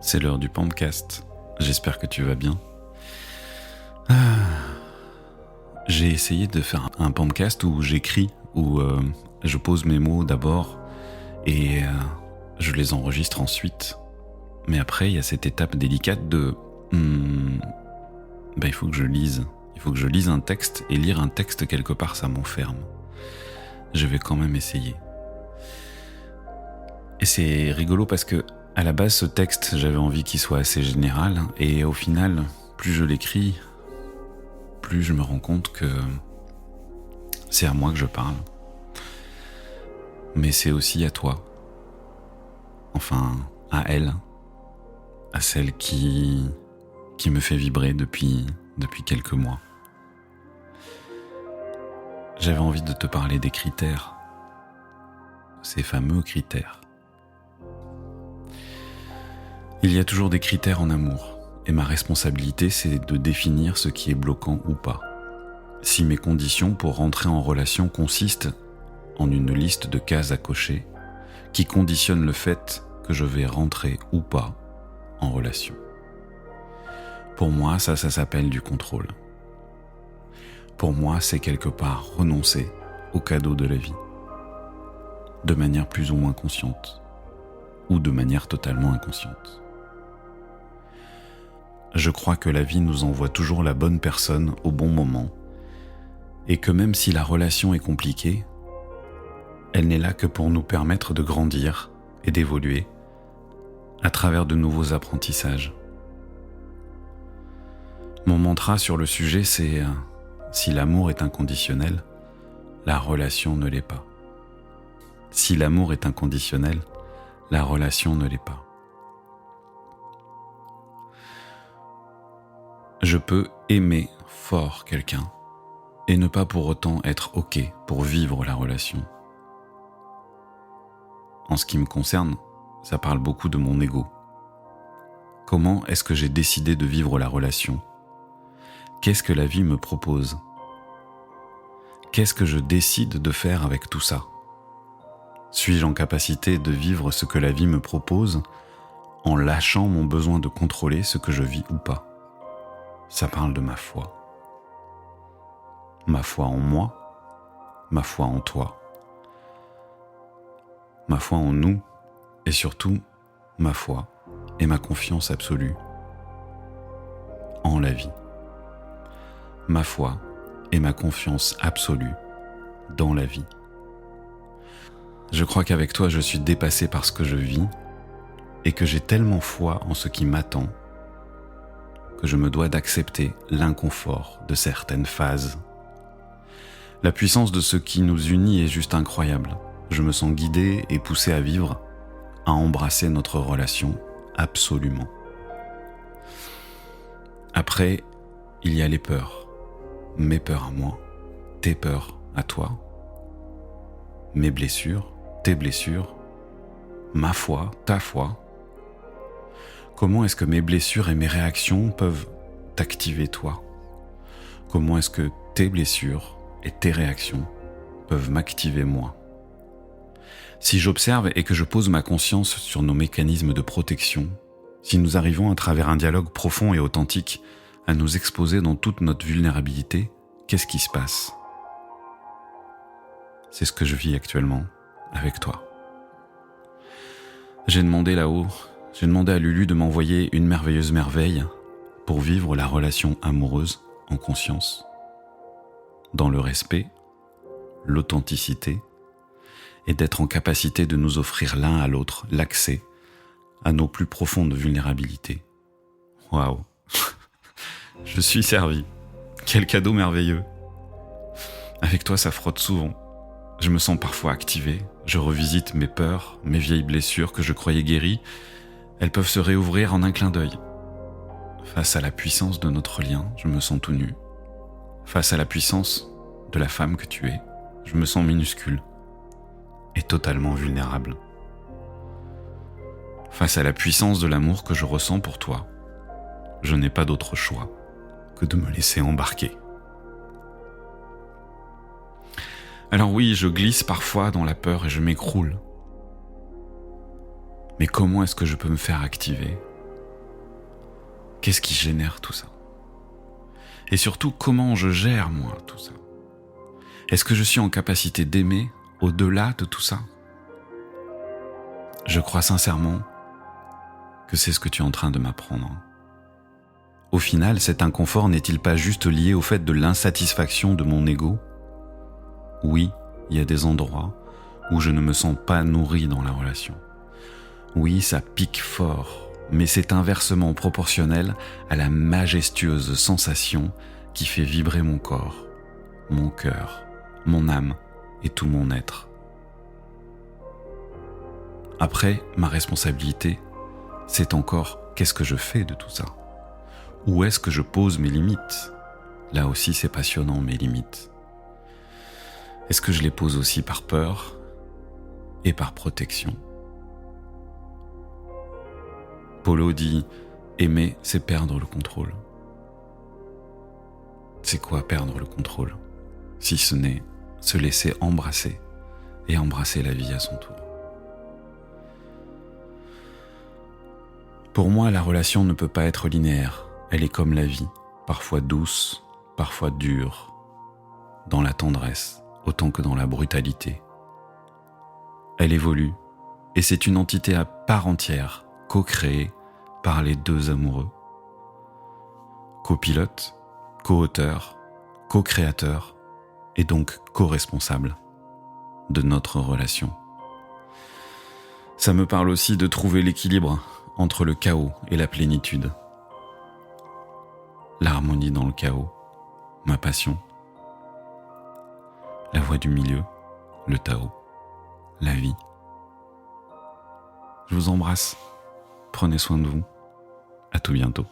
C'est l'heure du podcast. J'espère que tu vas bien. J'ai essayé de faire un podcast où j'écris, où je pose mes mots d'abord et je les enregistre ensuite. Mais après, il y a cette étape délicate de... il faut que je lise. Il faut que je lise un texte, et lire un texte quelque part, ça m'enferme. Je vais quand même essayer. Et c'est rigolo parce que à la base, ce texte, j'avais envie qu'il soit assez général, et au final, plus je l'écris, plus je me rends compte que c'est à moi que je parle. Mais c'est aussi à toi. Enfin, à elle, à celle qui me fait vibrer depuis quelques mois. J'avais envie de te parler des critères, ces fameux critères. Il y a toujours des critères en amour, et ma responsabilité, c'est de définir ce qui est bloquant ou pas. Si mes conditions pour rentrer en relation consistent en une liste de cases à cocher, qui conditionnent le fait que je vais rentrer ou pas en relation. Pour moi, ça s'appelle du contrôle. Pour moi, c'est quelque part renoncer au cadeau de la vie, de manière plus ou moins consciente, ou de manière totalement inconsciente. Je crois que la vie nous envoie toujours la bonne personne au bon moment, et que même si la relation est compliquée, elle n'est là que pour nous permettre de grandir et d'évoluer à travers de nouveaux apprentissages. Mon mantra sur le sujet, c'est si l'amour est inconditionnel, la relation ne l'est pas. Si l'amour est inconditionnel, la relation ne l'est pas. Je peux aimer fort quelqu'un et ne pas pour autant être OK pour vivre la relation. En ce qui me concerne, ça parle beaucoup de mon ego. Comment est-ce que j'ai décidé de vivre la relation ? Qu'est-ce que la vie me propose ? Qu'est-ce que je décide de faire avec tout ça ? Suis-je en capacité de vivre ce que la vie me propose en lâchant mon besoin de contrôler ce que je vis ou pas ? Ça parle de ma foi. Ma foi en moi, ma foi en toi, ma foi en nous et surtout ma foi et ma confiance absolue en la vie. Ma foi et ma confiance absolue dans la vie. Je crois qu'avec toi, je suis dépassé par ce que je vis et que j'ai tellement foi en ce qui m'attend que je me dois d'accepter l'inconfort de certaines phases. La puissance de ce qui nous unit est juste incroyable. Je me sens guidé et poussé à vivre, à embrasser notre relation absolument. Après, il y a les peurs. Mes peurs à moi, tes peurs à toi, mes blessures, tes blessures, ma foi, ta foi. Comment est-ce que mes blessures et mes réactions peuvent t'activer toi ? Comment est-ce que tes blessures et tes réactions peuvent m'activer moi ? Si j'observe et que je pose ma conscience sur nos mécanismes de protection, si nous arrivons à travers un dialogue profond et authentique à nous exposer dans toute notre vulnérabilité, qu'est-ce qui se passe ? C'est ce que je vis actuellement avec toi. J'ai demandé à Lulu de m'envoyer une merveilleuse merveille pour vivre la relation amoureuse en conscience, dans le respect, l'authenticité, et d'être en capacité de nous offrir l'un à l'autre l'accès à nos plus profondes vulnérabilités. Waouh, je suis servi. Quel cadeau merveilleux. Avec toi, ça frotte souvent. Je me sens parfois activé. Je revisite mes peurs, mes vieilles blessures que je croyais guéries. Elles peuvent se réouvrir en un clin d'œil. Face à la puissance de notre lien, je me sens tout nu. Face à la puissance de la femme que tu es, je me sens minuscule et totalement vulnérable. Face à la puissance de l'amour que je ressens pour toi, je n'ai pas d'autre choix que de me laisser embarquer. Alors oui, je glisse parfois dans la peur et je m'écroule. Mais comment est-ce que je peux me faire activer ? Qu'est-ce qui génère tout ça? Et surtout, comment je gère, moi, tout ça? Est-ce que je suis en capacité d'aimer au-delà de tout ça? Je crois sincèrement que c'est ce que tu es en train de m'apprendre. Au final, cet inconfort n'est-il pas juste lié au fait de l'insatisfaction de mon ego? Oui, il y a des endroits où je ne me sens pas nourri dans la relation. Oui, ça pique fort, mais c'est inversement proportionnel à la majestueuse sensation qui fait vibrer mon corps, mon cœur, mon âme et tout mon être. Après, ma responsabilité, c'est encore qu'est-ce que je fais de tout ça? Où est-ce que je pose mes limites? Là aussi, c'est passionnant, mes limites. Est-ce que je les pose aussi par peur et par protection? Paulo dit « Aimer, c'est perdre le contrôle ». C'est quoi perdre le contrôle? Si ce n'est se laisser embrasser et embrasser la vie à son tour. Pour moi, la relation ne peut pas être linéaire. Elle est comme la vie, parfois douce, parfois dure, dans la tendresse autant que dans la brutalité. Elle évolue, et c'est une entité à part entière, co-créée par les deux amoureux. Copilote, co-auteur, co-créateur, et donc co-responsable de notre relation. Ça me parle aussi de trouver l'équilibre entre le chaos et la plénitude. L'harmonie dans le chaos, ma passion. La voie du milieu, le Tao, la vie. Je vous embrasse. Prenez soin de vous. À tout bientôt.